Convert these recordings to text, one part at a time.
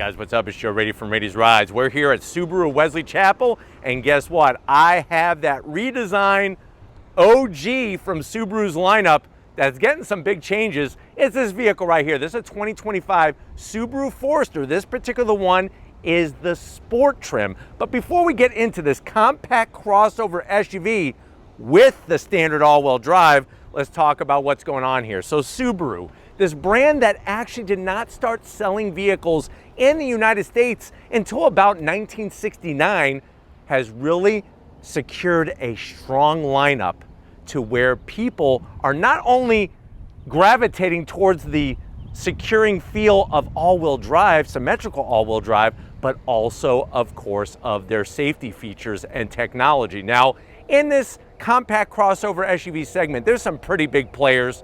Guys, what's up? It's Joe Rady from Rady's Rides. We're here at Subaru Wesley Chapel, and guess what? I have that redesign OG from Subaru's lineup that's getting some big changes. It's this vehicle right here. This is a 2025 Subaru Forester. This particular one is the Sport trim. But before we get into this compact crossover SUV with the standard all-wheel drive, let's talk about what's going on here. So Subaru, this brand that actually did not start selling vehicles in the United States until about 1969, has really secured a strong lineup to where people are not only gravitating towards the securing feel of all-wheel drive, symmetrical all-wheel drive, but also, of course, of their safety features and technology. Now, in this compact crossover SUV segment, there's some pretty big players.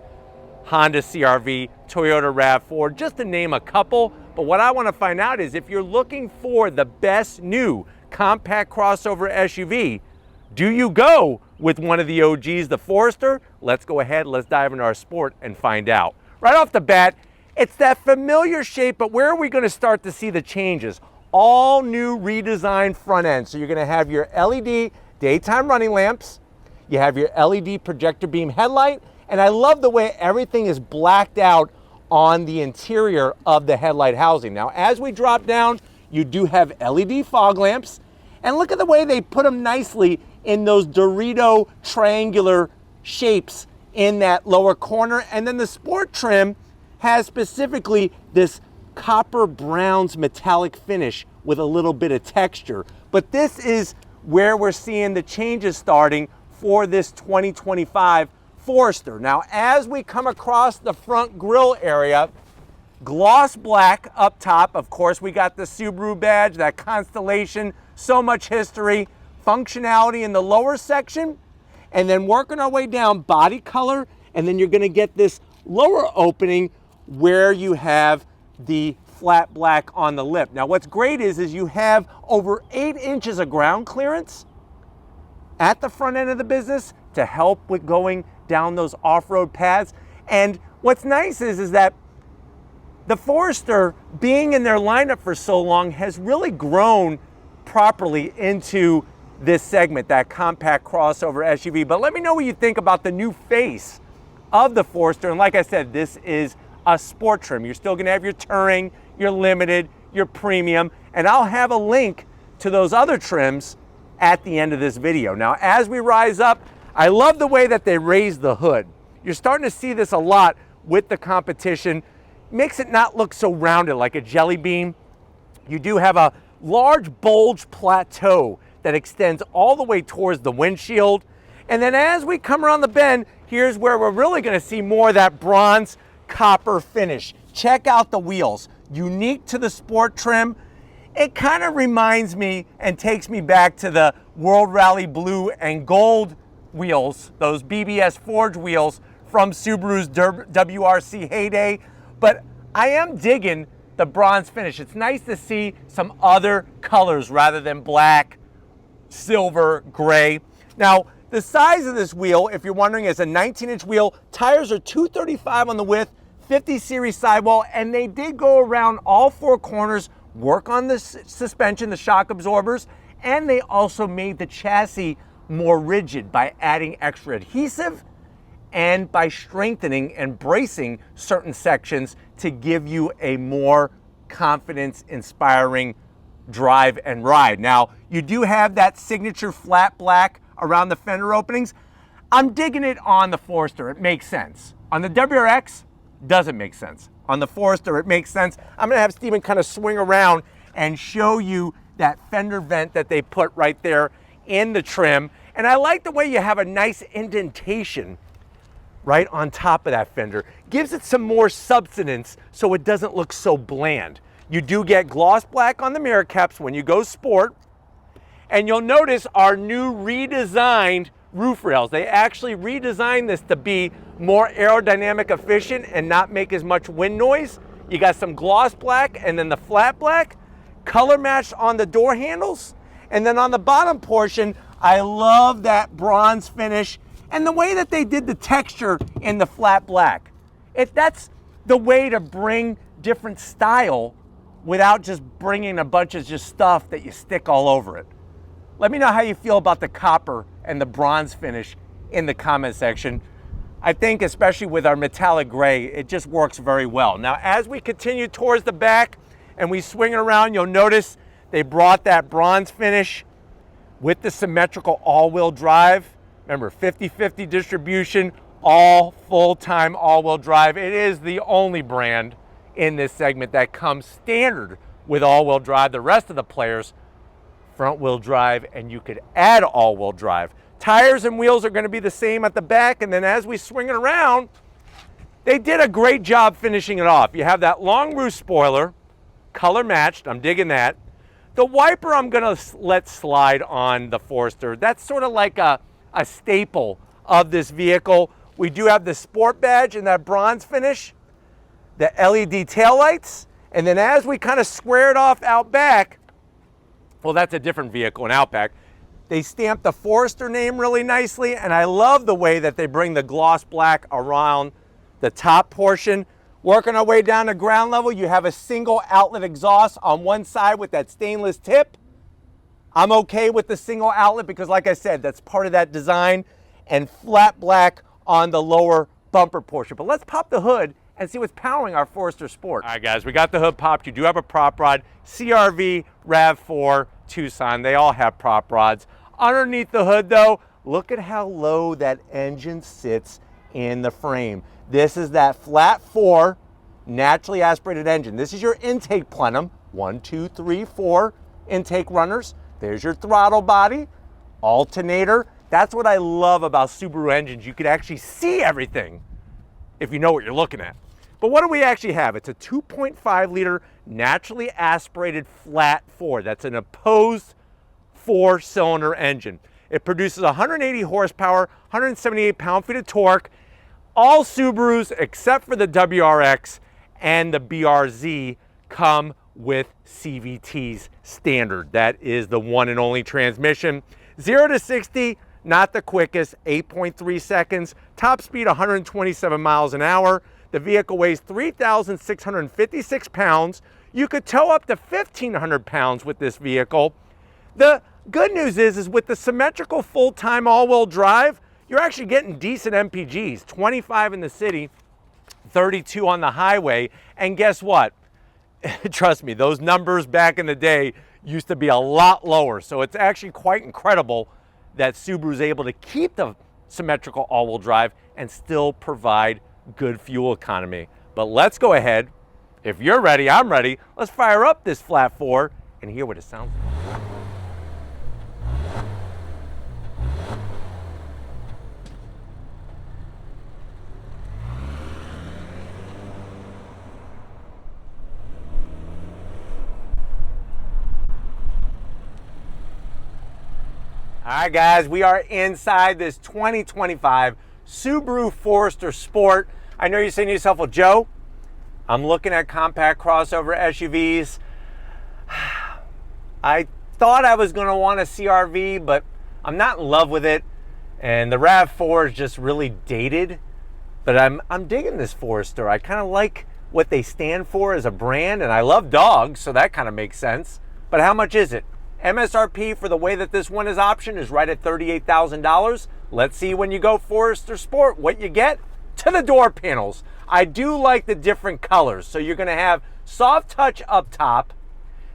Honda CR-V, Toyota RAV4, just to name a couple. But what I want to find out is if you're looking for the best new compact crossover SUV, do you go with one of the OGs, the Forester? Let's go ahead, let's dive into our Sport and find out. Right off the bat, it's that familiar shape, but where are we going to start to see the changes? All new redesigned front end. So you're going to have your LED daytime running lamps, you have your LED projector beam headlight, and I love the way everything is blacked out on the interior of the headlight housing. Now, as we drop down, you do have LED fog lamps, and look at the way they put them nicely in those Dorito triangular shapes in that lower corner. And then the Sport trim has specifically this copper bronze metallic finish with a little bit of texture. But this is where we're seeing the changes starting for this 2025 Forester. Now, as we come across the front grille area, gloss black up top. Of course, we got the Subaru badge, that constellation, so much history, functionality in the lower section, and then working our way down, body color, and then you're going to get this lower opening where you have the flat black on the lip. Now, what's great is you have over 8 inches of ground clearance at the front end of the business to help with going down those off-road paths. And what's nice is that the Forester, being in their lineup for so long, has really grown properly into this segment, that compact crossover SUV. But let me know what you think about the new face of the Forester. And like I said, this is a Sport trim. You're still gonna have your Touring, your Limited, your Premium, and I'll have a link to those other trims at the end of this video. Now, as we rise up, I love the way that they raise the hood. You're starting to see this a lot with the competition. Makes it not look so rounded like a jelly bean. You do have a large bulge plateau that extends all the way towards the windshield. And then as we come around the bend, here's where we're really gonna see more of that bronze copper finish. Check out the wheels. Unique to the Sport trim. It kind of reminds me and takes me back to the World Rally Blue and Gold wheels, those BBS Forge wheels from Subaru's WRC heyday. But I am digging the bronze finish. It's nice to see some other colors rather than black, silver, gray. Now, the size of this wheel, if you're wondering, is a 19-inch wheel. Tires are 235 on the width, 50 series sidewall, and they did go around all 4 corners, work on the suspension, the shock absorbers, and they also made the chassis more rigid by adding extra adhesive and by strengthening and bracing certain sections to give you a more confidence-inspiring drive and ride. Now, you do have that signature flat black around the fender openings. I'm digging it on the Forester. It makes sense. On the WRX, doesn't make sense. On the Forester, it makes sense. I'm gonna have Steven kind of swing around and show you that fender vent that they put right there in the trim. And I like the way you have a nice indentation right on top of that fender. Gives it some more substance so it doesn't look so bland. You do get gloss black on the mirror caps when you go Sport. And you'll notice our new redesigned roof rails. They actually redesigned this to be more aerodynamic efficient and not make as much wind noise. You got some gloss black and then the flat black, color matched on the door handles. And then on the bottom portion, I love that bronze finish and the way that they did the texture in the flat black. That's the way to bring different style without just bringing a bunch of just stuff that you stick all over it. Let me know how you feel about the copper and the bronze finish in the comment section. I think especially with our metallic gray, it just works very well. Now, as we continue towards the back and we swing it around, you'll notice they brought that bronze finish with the symmetrical all-wheel drive. Remember, 50-50 distribution, all full-time all-wheel drive. It is the only brand in this segment that comes standard with all-wheel drive. The rest of the players, front-wheel drive, and you could add all-wheel drive. Tires and wheels are going to be the same at the back, and then as we swing it around, they did a great job finishing it off. You have that long roof spoiler, color matched, I'm digging that. The wiper I'm going to let slide on the Forester. That's sort of like a staple of this vehicle. We do have the sport badge in that bronze finish, the LED taillights, and then as we kind of square it off out back, well, that's a different vehicle, an Outback. They stamped the Forester name really nicely, and I love the way that they bring the gloss black around the top portion. Working our way down to ground level, you have a single outlet exhaust on one side with that stainless tip. I'm okay with the single outlet because, like I said, that's part of that design, and flat black on the lower bumper portion. But let's pop the hood and see what's powering our Forester Sport. All right, guys, we got the hood popped. You do have a prop rod, CRV, RAV4, Tucson. They all have prop rods. Underneath the hood, though, look at how low that engine sits in the frame. This is that flat 4 naturally aspirated engine. This is your intake plenum. 1, 2, 3, 4 intake runners. There's your throttle body, alternator. That's what I love about Subaru engines. You can actually see everything if you know what you're looking at. But what do we actually have? It's a 2.5 liter naturally aspirated flat 4. That's an opposed 4-cylinder engine. It produces 180 horsepower, 178 pound-feet of torque. All Subarus, except for the WRX and the BRZ, come with CVTs standard. That is the one and only transmission. 0 to 60, not the quickest, 8.3 seconds. Top speed, 127 miles an hour. The vehicle weighs 3,656 pounds. You could tow up to 1,500 pounds with this vehicle. The good news is with the symmetrical full-time all-wheel drive, you're actually getting decent MPGs, 25 in the city, 32 on the highway. And guess what? Trust me, those numbers back in the day used to be a lot lower. So it's actually quite incredible that Subaru is able to keep the symmetrical all-wheel drive and still provide good fuel economy. But let's go ahead. If you're ready, I'm ready. Let's fire up this flat 4 and hear what it sounds like. All right, guys, we are inside this 2025 Subaru Forester Sport. I know you're saying to yourself, well, Joe, I'm looking at compact crossover SUVs. I thought I was going to want a CRV, but I'm not in love with it. And the RAV4 is just really dated. But I'm digging this Forester. I kind of like what they stand for as a brand, and I love dogs, so that kind of makes sense. But how much is it? MSRP for the way that this one is optioned is right at $38,000. Let's see when you go Forester Sport what you get. To the door panels, I do like the different colors. So you're going to have soft touch up top.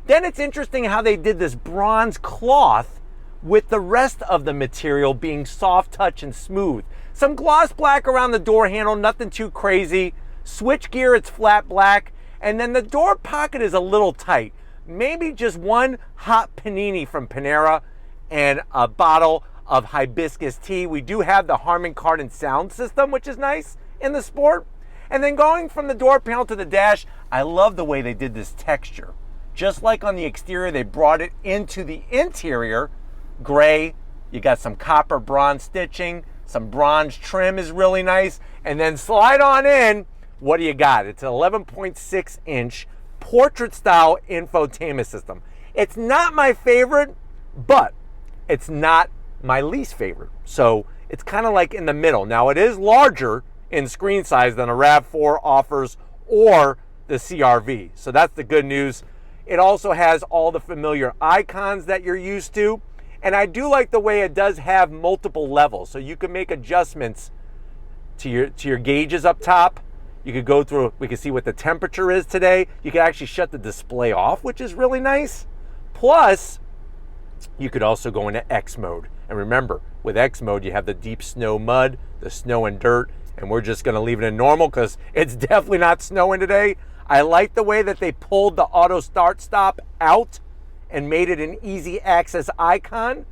Then it's interesting how they did this bronze cloth with the rest of the material being soft touch and smooth. Some gloss black around the door handle, nothing too crazy. Switch gear, it's flat black. And then the door pocket is a little tight. Maybe just one hot panini from Panera and a bottle of hibiscus tea. We do have the Harman Kardon sound system, which is nice in the Sport. And then going from the door panel to the dash, I love the way they did this texture. Just like on the exterior, they brought it into the interior. Gray, you got some copper bronze stitching, some bronze trim is really nice. And then slide on in, what do you got? It's an 11.6 inch portrait style infotainment system. It's not my favorite, but it's not my least favorite. So it's kind of like in the middle. Now it is larger in screen size than a RAV4 offers or the CRV. So that's the good news. It also has all the familiar icons that you're used to. And I do like the way it does have multiple levels. So you can make adjustments to your gauges up top. You could go through, we can see what the temperature is today. You can actually shut the display off, which is really nice. Plus, you could also go into X mode. And remember, with X mode, you have the deep snow mud, the snow and dirt, and we're just gonna leave it in normal because it's definitely not snowing today. I like the way that they pulled the auto start stop out and made it an easy access icon.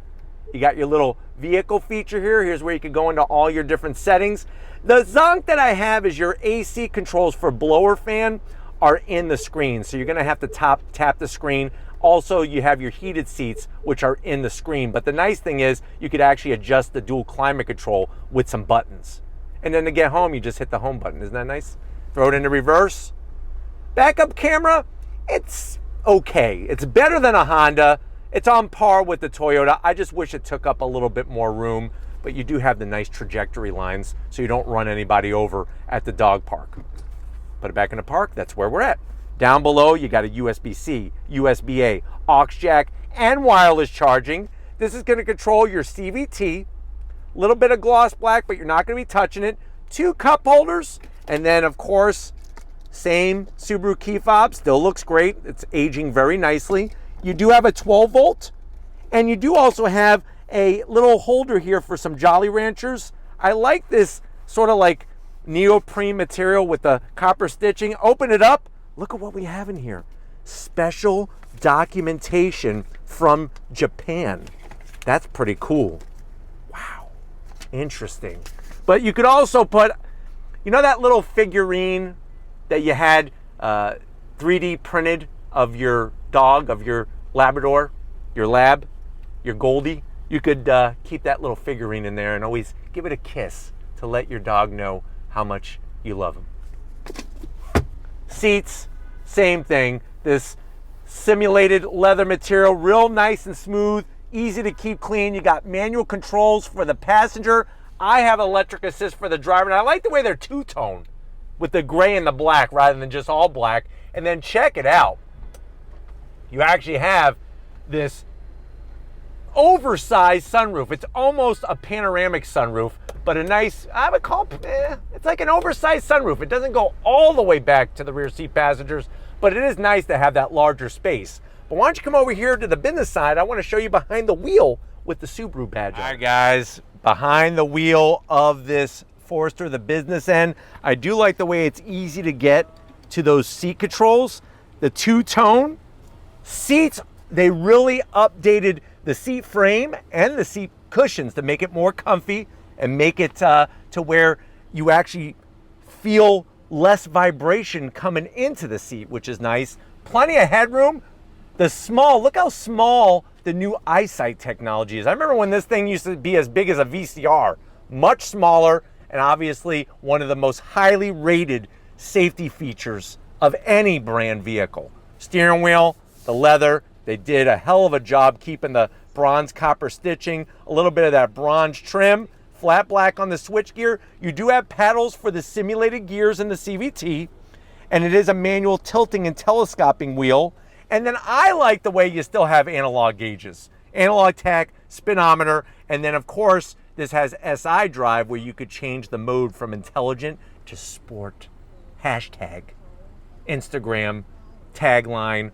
You got your little vehicle feature here. Here's where you can go into all your different settings. The zonk that I have is your AC controls for blower fan are in the screen. So you're gonna have to tap the screen. Also, you have your heated seats, which are in the screen. But the nice thing is you could actually adjust the dual climate control with some buttons. And then to get home, you just hit the home button. Isn't that nice? Throw it into reverse. Backup camera, it's okay. It's better than a Honda. It's on par with the Toyota. I just wish it took up a little bit more room, but you do have the nice trajectory lines so you don't run anybody over at the dog park. Put it back in the park, that's where we're at. Down below, you got a USB-C, USB-A, aux jack, and wireless charging. This is gonna control your CVT. A little bit of gloss black, but you're not gonna be touching it. 2 cup holders, and then of course, same Subaru key fob, still looks great. It's aging very nicely. You do have a 12 volt, and you do also have a little holder here for some Jolly Ranchers. I like this sort of like neoprene material with the copper stitching. Open it up, look at what we have in here. Special documentation from Japan. That's pretty cool. Wow, interesting. But you could also put, you know that little figurine that you had 3D printed of your dog, of your Labrador, your Lab, your Goldie? You could keep that little figurine in there and always give it a kiss to let your dog know how much you love him. Seats, same thing. This simulated leather material, real nice and smooth, easy to keep clean. You got manual controls for the passenger. I have electric assist for the driver, and I like the way they're two-tone with the gray and the black rather than just all black. And then check it out. You actually have this oversized sunroof. It's almost a panoramic sunroof, but a nice, I would call it's like an oversized sunroof. It doesn't go all the way back to the rear seat passengers, but it is nice to have that larger space. But why don't you come over here to the business side? I want to show you behind the wheel with the Subaru badge on. All right, guys, behind the wheel of this Forester, the business end, I do like the way it's easy to get to those seat controls. The two-tone seats, they really updated the seat frame and the seat cushions to make it more comfy and make it to where you actually feel less vibration coming into the seat, which is nice. Plenty of headroom. The small, look how small the new EyeSight technology is. I remember when this thing used to be as big as a VCR, much smaller, and obviously one of the most highly rated safety features of any brand vehicle. Steering wheel, the leather, they did a hell of a job keeping the bronze copper stitching, a little bit of that bronze trim, flat black on the switchgear. You do have paddles for the simulated gears in the CVT, and it is a manual tilting and telescoping wheel. And then I like the way you still have analog gauges, analog tach, speedometer, and then of course, this has SI drive where you could change the mode from intelligent to sport, hashtag, Instagram, tagline,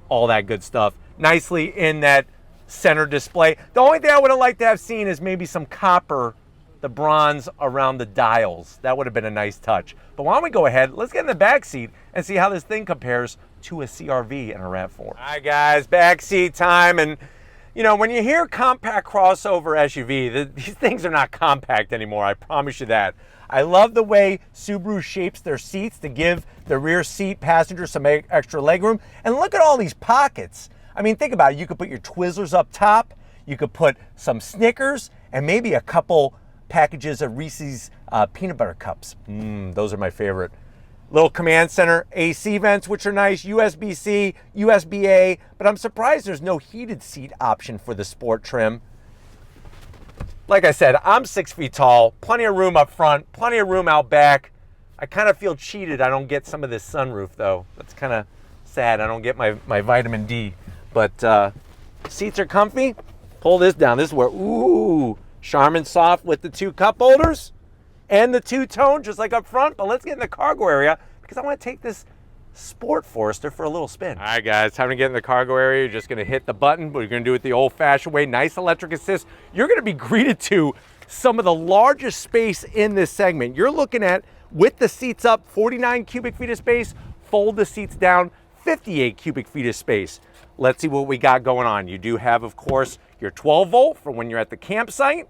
all that good stuff. Nicely in that center display. The only thing I would have liked to have seen is maybe some copper, the bronze around the dials. That would have been a nice touch. But why don't we go ahead, let's get in the back seat and see how this thing compares to a CR-V and a RAV4. All right, guys, back seat time. And you know, when you hear compact crossover SUV, these things are not compact anymore, I promise you that. I love the way Subaru shapes their seats to give the rear seat passenger some extra legroom. And look at all these pockets. I mean, think about it. You could put your Twizzlers up top, you could put some Snickers, and maybe a couple packages of Reese's peanut butter cups. Those are my favorite. Little command center, AC vents, which are nice, USB-C, USB-A, but I'm surprised there's no heated seat option for the sport trim. Like I said, I'm 6 feet tall, plenty of room up front, plenty of room out back. I kind of feel cheated I don't get some of this sunroof though. That's kind of Sad I don't get my vitamin D. But seats are comfy. Pull this down. This is where, ooh, Charmin soft with the 2 cup holders and the 2-tone, just like up front. But let's get in the cargo area because I want to take this Sport Forester for a little spin. All right, guys, time to get in the cargo area. You're just going to hit the button, but you're going to do it the old-fashioned way. Nice electric assist. You're going to be greeted to some of the largest space in this segment. You're looking at, with the seats up, 49 cubic feet of space. Fold the seats down, 58 cubic feet of space. Let's see what we got going on. You do have, of course, your 12 volt for when you're at the campsite.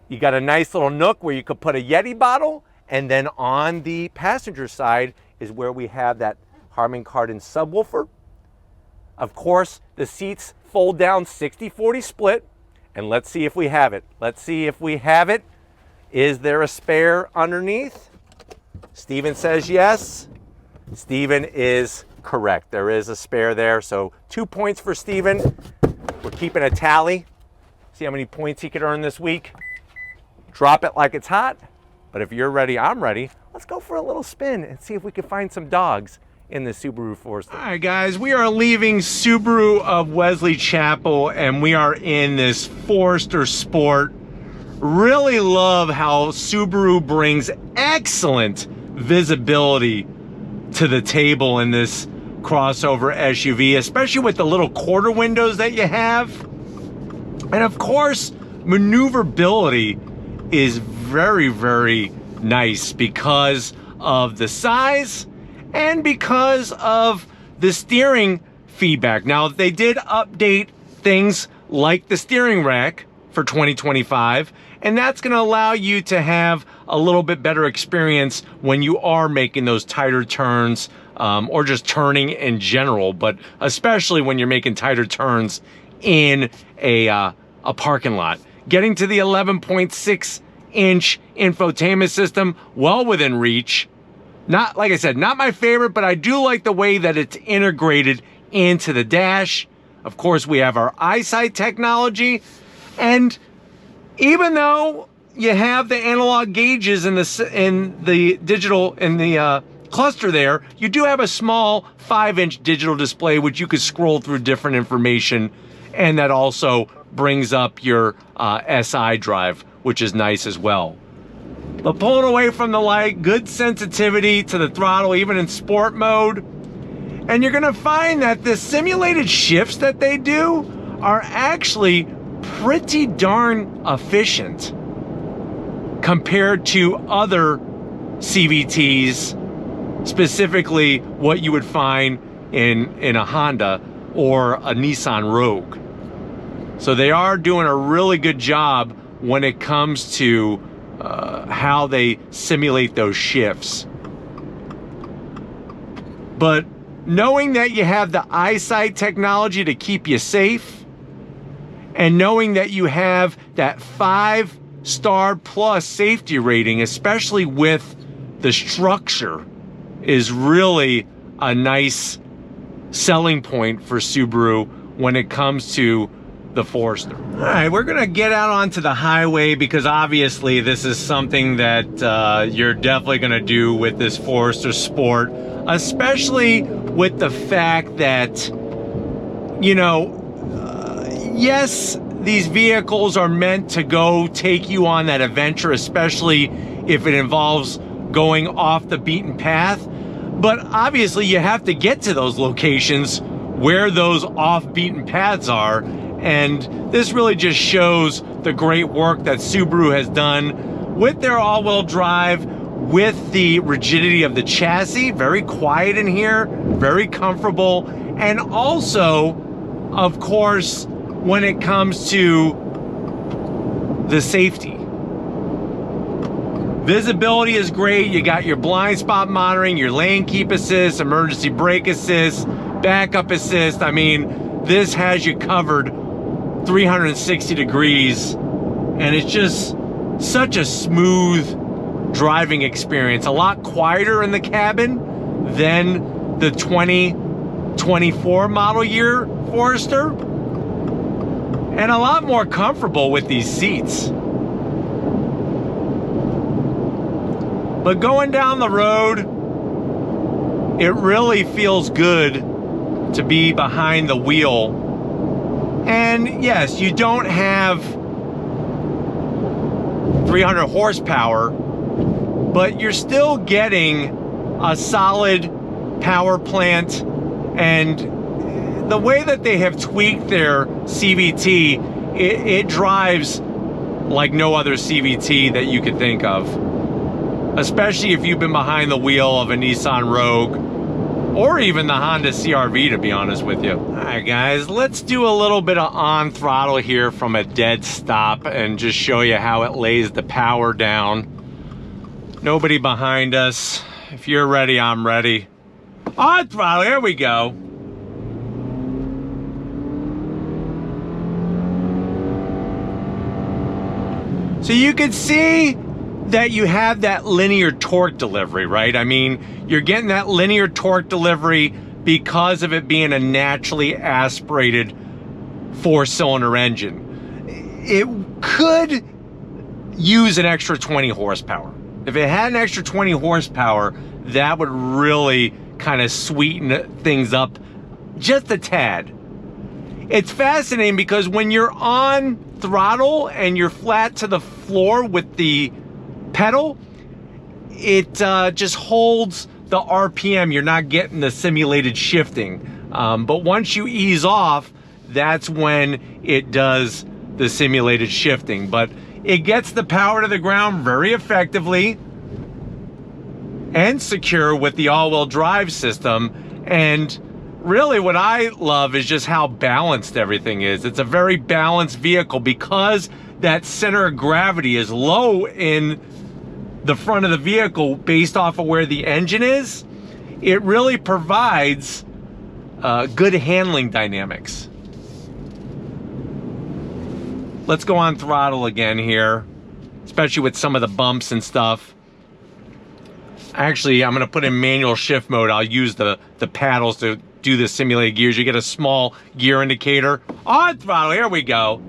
You got a nice little nook where you could put a Yeti bottle. And then on the passenger side is where we have that Harman Kardon subwoofer. Of course, the seats fold down 60-40 split. And let's see if we have it. Let's see if we have it. Is there a spare underneath? Steven says yes. Steven is correct. There is a spare there. So 2 points for Steven. We're keeping a tally. See how many points he could earn this week. Drop it like it's hot. But if you're ready, I'm ready. Let's go for a little spin and see if we can find some dogs in the Subaru Forester. All right, guys, we are leaving Subaru of Wesley Chapel and we are in this Forester Sport. Really love how Subaru brings excellent visibility to the table in this crossover SUV, especially with the little quarter windows that you have. And of course, maneuverability is very, very nice because of the size and because of the steering feedback. Now, they did update things like the steering rack for 2025, and that's going to allow you to have a little bit better experience when you are making those tighter turns or just turning in general, but especially when you're making tighter turns in a parking lot. Getting to the 11.6-inch infotainment system, well within reach. Not, like I said, not my favorite, but I do like the way that it's integrated into the dash. Of course, we have our eyesight technology. And even though you have the analog gauges in the digital, in the cluster there, you do have a small 5-inch digital display, which you could scroll through different information. And that also brings up your SI drive, which is nice as well. But pulling away from the light, good sensitivity to the throttle, even in sport mode. And you're gonna find that the simulated shifts that they do are actually pretty darn efficient compared to other CVTs, specifically what you would find in a Honda or a Nissan Rogue. So they are doing a really good job when it comes to how they simulate those shifts. But knowing that you have the eyesight technology to keep you safe, and knowing that you have that 5-star plus safety rating, especially with the structure, is really a nice selling point for Subaru when it comes to the Forester. All right, we're gonna get out onto the highway because obviously this is something that you're definitely gonna do with this Forester Sport, especially with the fact that, you know, yes, these vehicles are meant to go take you on that adventure, especially if it involves going off the beaten path. But obviously you have to get to those locations where those off beaten paths are. And this really just shows the great work that Subaru has done with their all-wheel drive, with the rigidity of the chassis. Very quiet in here, very comfortable. And also, of course, when it comes to the safety. Visibility is great. You got your blind spot monitoring, your lane keep assist, emergency brake assist, backup assist. I mean, this has you covered 360 degrees, and it's just such a smooth driving experience. A lot quieter in the cabin than the 2024 model year Forester, and a lot more comfortable with these seats. But going down the road, it really feels good to be behind the wheel. And yes, you don't have 300 horsepower, but you're still getting a solid power plant. And the way that they have tweaked their CVT, it drives like no other CVT that you could think of, especially if you've been behind the wheel of a Nissan Rogue or even the Honda CR-V, to be honest with you. All right, guys, let's do a little bit of on throttle here from a dead stop and just show you how it lays the power down. Nobody behind us. If you're ready, I'm ready. On throttle, here we go. So you can see that you have that linear torque delivery, right? I mean, you're getting that linear torque delivery because of it being a naturally aspirated 4-cylinder engine. It could use an extra 20 horsepower. If it had an extra 20 horsepower, that would really kind of sweeten things up just a tad. It's fascinating because when you're on throttle and you're flat to the floor with the pedal, it just holds the RPM. You're not getting the simulated shifting. But once you ease off, that's when it does the simulated shifting. But it gets the power to the ground very effectively and secure with the all-wheel drive system. And really what I love is just how balanced everything is. It's a very balanced vehicle because that center of gravity is low in the front of the vehicle based off of where the engine is. It really provides good handling dynamics. Let's go on throttle again here, especially with some of the bumps and stuff. Actually, I'm gonna put in manual shift mode. I'll use the paddles to do the simulated gears. You get a small gear indicator. On throttle, here we go.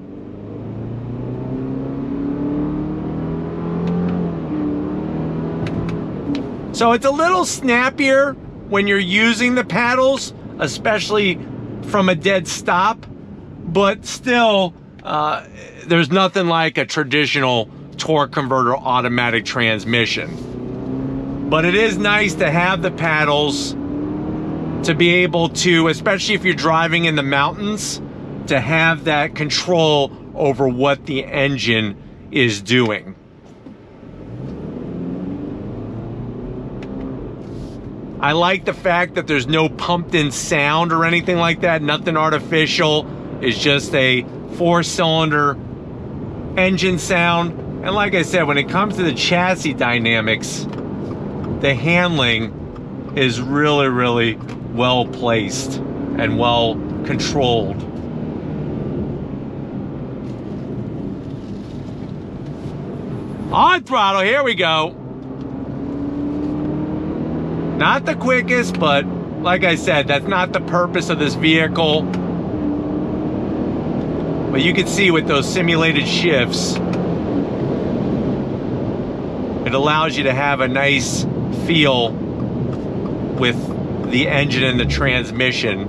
So it's a little snappier when you're using the paddles, especially from a dead stop, but still, there's nothing like a traditional torque converter automatic transmission. But it is nice to have the paddles to be able to, especially if you're driving in the mountains, to have that control over what the engine is doing. I like the fact that there's no pumped in sound or anything like that, nothing artificial. It's just a 4-cylinder engine sound. And like I said, when it comes to the chassis dynamics, the handling is really, really well placed and well controlled. On throttle, here we go. Not the quickest, but like I said, that's not the purpose of this vehicle. But you can see with those simulated shifts, it allows you to have a nice feel with the engine and the transmission.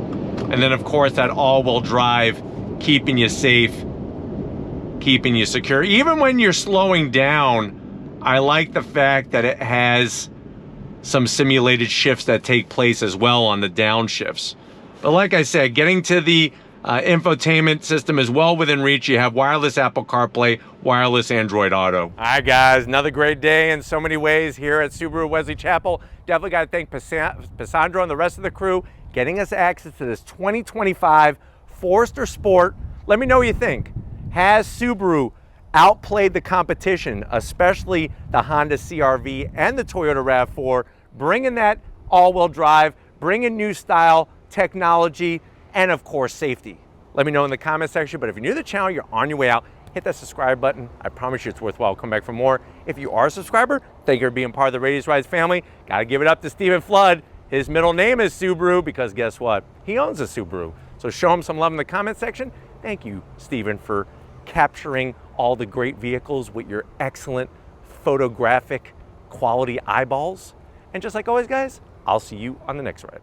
And then of course that all-wheel drive, keeping you safe, keeping you secure. Even when you're slowing down, I like the fact that it has some simulated shifts that take place as well on the downshifts. But like I said, getting to the infotainment system is well within reach. You have wireless Apple CarPlay, wireless Android Auto. All right, guys, another great day in so many ways here at Subaru Wesley Chapel. Definitely got to thank Passandro and the rest of the crew getting us access to this 2025 Forester Sport. Let me know what you think. Has Subaru outplayed the competition, especially the Honda CR-V and the Toyota RAV4, bringing that all-wheel drive, bringing new style, technology, and of course safety? Let me know in the comment section. But if you're new to the channel, you're on your way out, hit that subscribe button. I promise you it's worthwhile. Come back for more. If you are a subscriber, thank you for being part of the Radius Rides family. Gotta give it up to Stephen Flood. His middle name is Subaru because guess what? He owns a Subaru. So show him some love in the comment section. Thank you, Stephen, for capturing all the great vehicles with your excellent photographic quality eyeballs. And just like always, guys, I'll see you on the next ride.